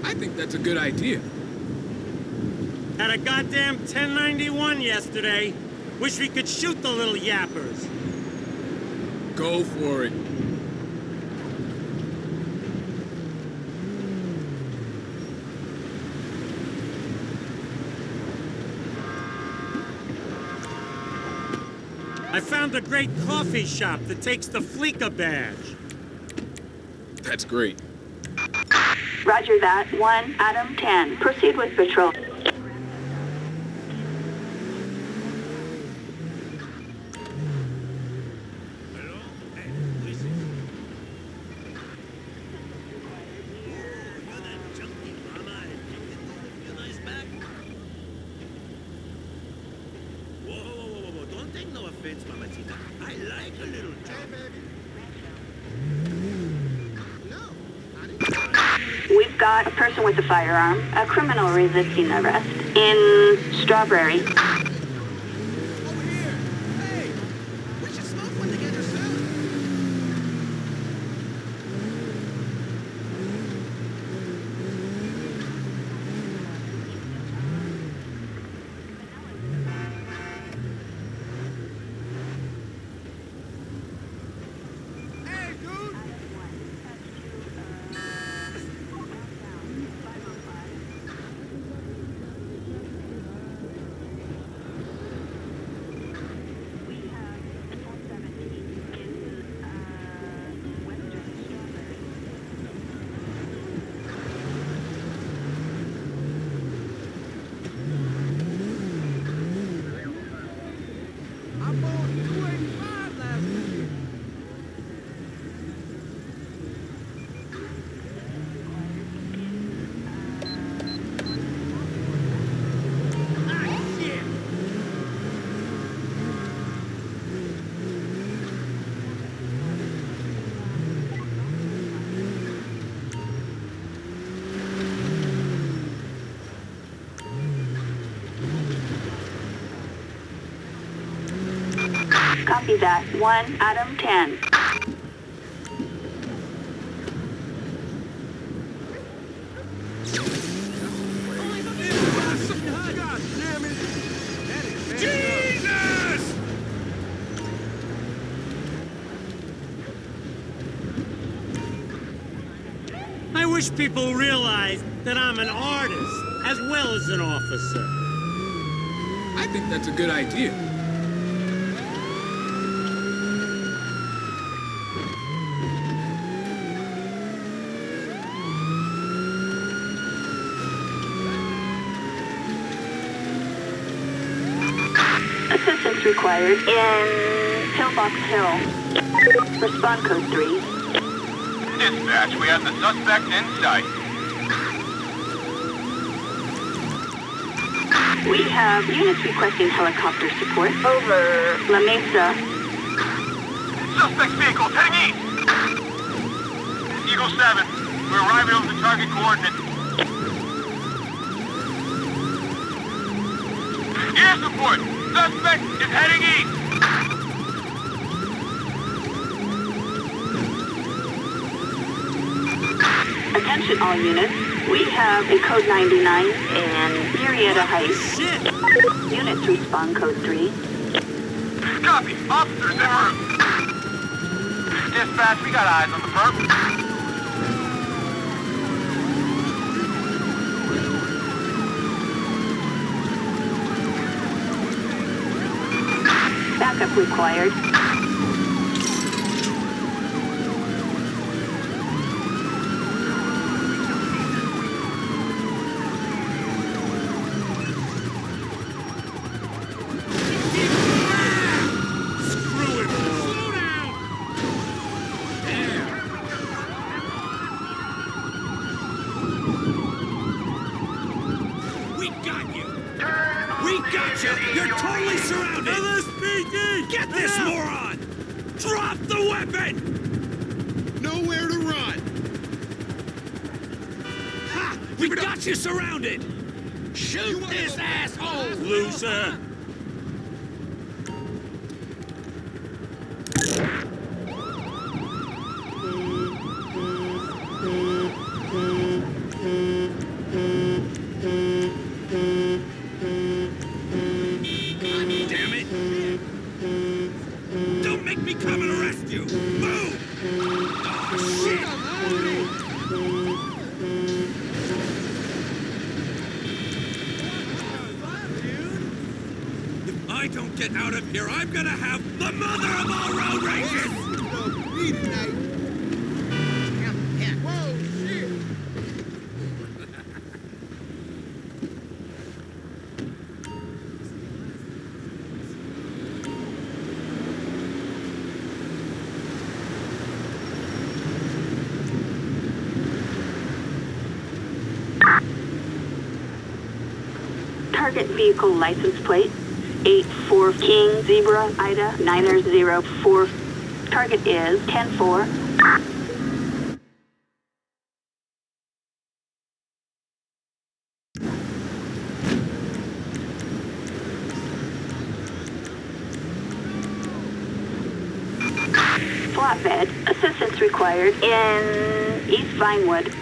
I think that's a good idea. Had a goddamn 1091 yesterday. Wish we could shoot the little yappers. Go for it. I found a great coffee shop that takes the Fleeca badge. That's great. Roger that. 1, Adam 10. Proceed with patrol. We've got a person with a firearm, a criminal resisting arrest, in Strawberry. Over here! Hey! We should smoke one together soon! Hey, dude! I'm on 285 last week. Ah, shit! Copy that. 1, Adam 10. God damn it! That is bad. Jesus! I wish people realized that I'm an artist as well as an officer. I think that's a good idea. Assistance required in Pillbox Hill. Respond code 3. Dispatch, we have the suspect in sight. We have units requesting helicopter support over La Mesa. Suspect's vehicle heading east. Eagle 7, we're arriving over the target coordinates. Air support! Suspect is heading east! Attention all units. We have a code 99 in Murrieta Heights. Shit! Units respond code 3. Copy, officers en route. Dispatch, we got eyes on the perp. Backup required. Screw it! Slow down! Damn! We got you! We got you! You're totally surrounded! LSPD! Get this moron! Drop the weapon! Nowhere to run! Ha! We got you surrounded! Shoot this asshole! Loser! If I don't get out of here, I'm gonna have the mother of all road rages! Whoa, shit! Target vehicle license plate 84 King Zebra Ida 904. Target is 10-4. Flatbed. Assistance required in East Vinewood.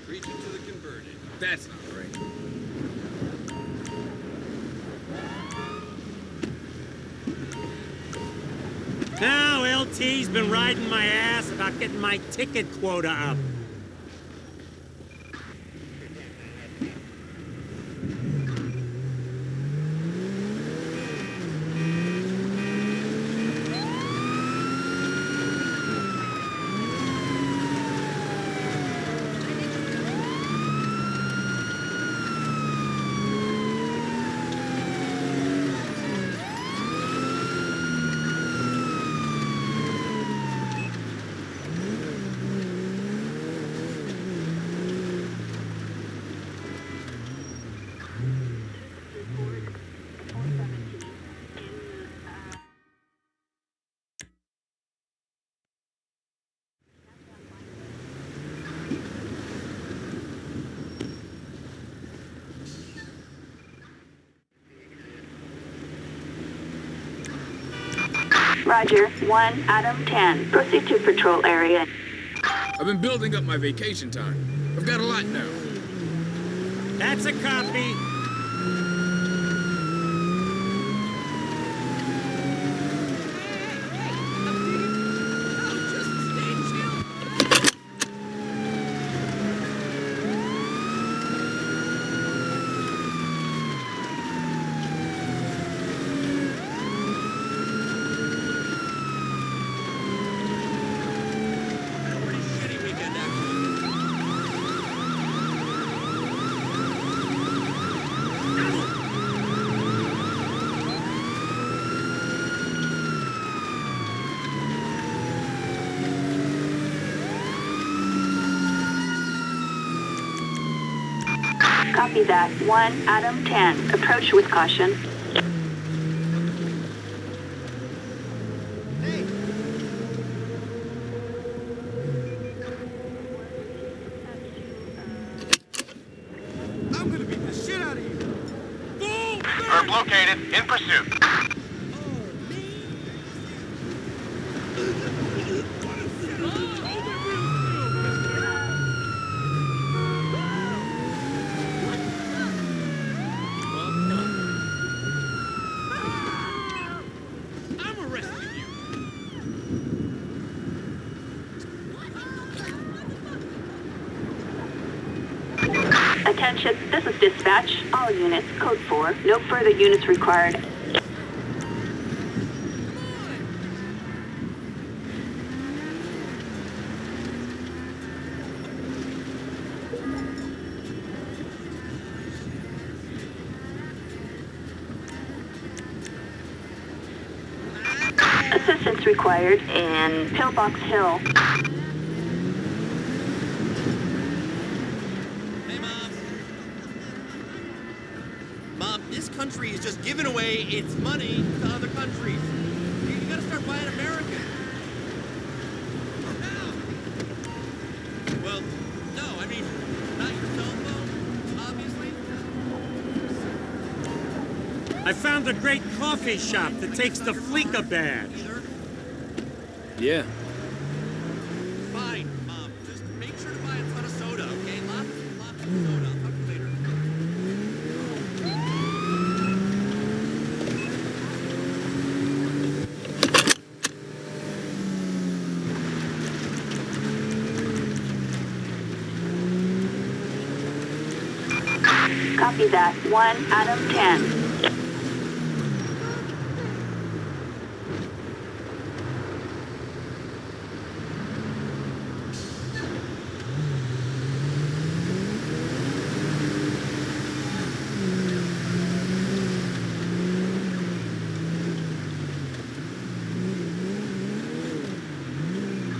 Preaching to the converted. That's not right. Now LT's been riding my ass about getting my ticket quota up. Roger. 1 Adam 10. Proceed to patrol area. I've been building up my vacation time. I've got a lot now. That's a copy. Copy that. 1 Adam 10. Approach with caution. located. In pursuit. I'm arresting you. Attention, this is dispatch. All units, code 4. No further units required. Assistance required in Pillbox Hill. Hey, Mom. Mom, this country is just giving away its money to other countries. You gotta start buying American. Well, no, I mean, not your cell phone, obviously. I found a great coffee shop that takes the Fleeca badge. Either. Yeah. Fine, Mom. Just make sure to buy a ton of soda, okay? Lots and lots of soda. I'll talk to you later. Copy that. 1 out of 10.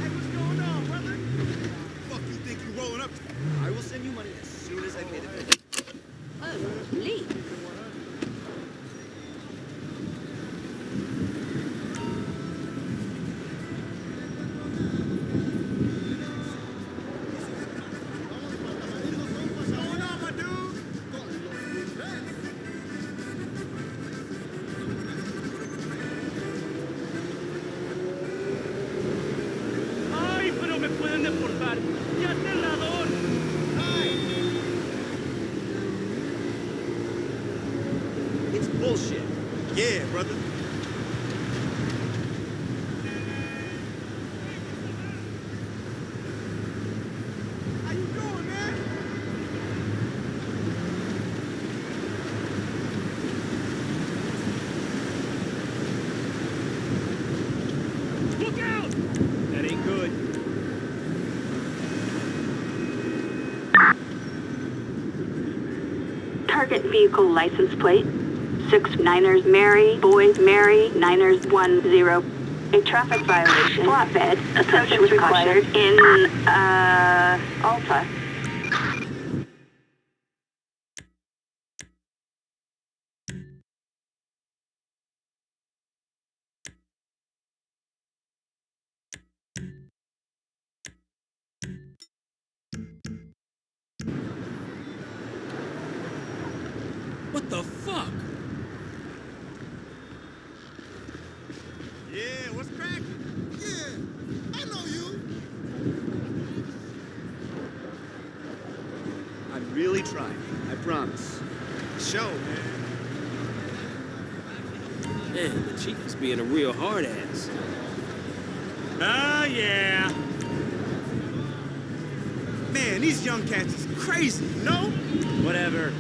Hey, what's going on, brother? Fuck you think you rolling up? I will send you money as soon as I pay the bill. Oh, Lee. What's going on, my dude? ¡Ay, pero me pueden deportar! ¡Ya aterrador! It's bullshit. Yeah, brother. How you doing, man? Look out! That ain't good. Target vehicle license plate. 6 Niners Mary, Boys Mary, Niners 10. A traffic violation. Flatbed. Assistance required in, Alta. What the fuck? Yeah, what's cracking? Yeah, I know you. I'm really trying, I promise. Show, man. Man, the chief is being a real hard ass. Oh, yeah. Man, these young cats is crazy, you know? Whatever.